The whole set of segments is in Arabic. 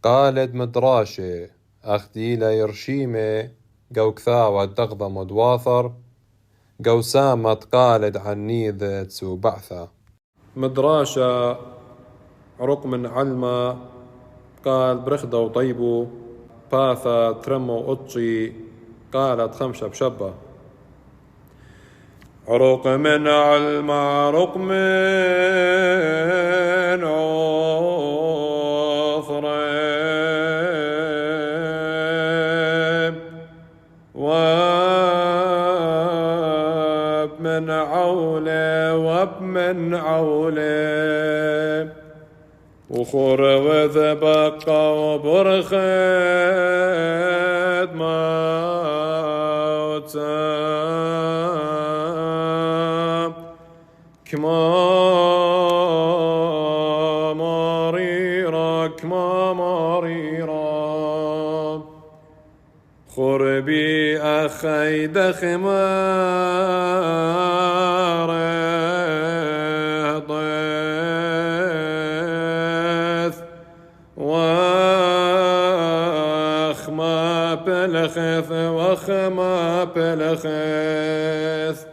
قالد مدراشة أخديلا يرشيمة جو كثاوة دغضة مدواثر جو سامت قالد عنيذة تسو بعثة مدراشة عرق من علمة قال برخدة وطيبو باثة ترمو أطشي قالت خمشة بشبة عروق من علم عروق من عفرين وابمن عولة وابمن عولة وخور وذبقى وبرخد موتى كما مريرة خربي أخي دخمار ضيث وخما بلخث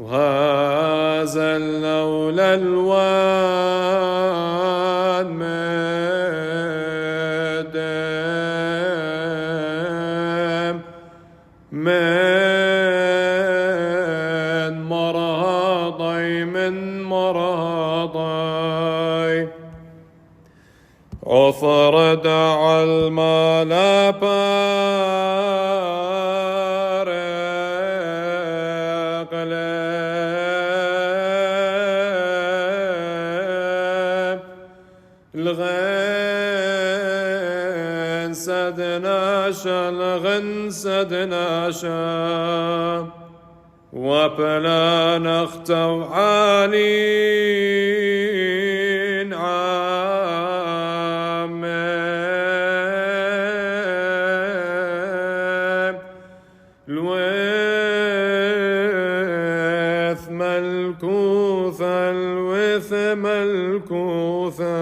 وهذا اللولا الوان مدام من مرضي عثر دع المال بارق الغن سدناشا وبلا نختو عالين عام الوث ملكوثا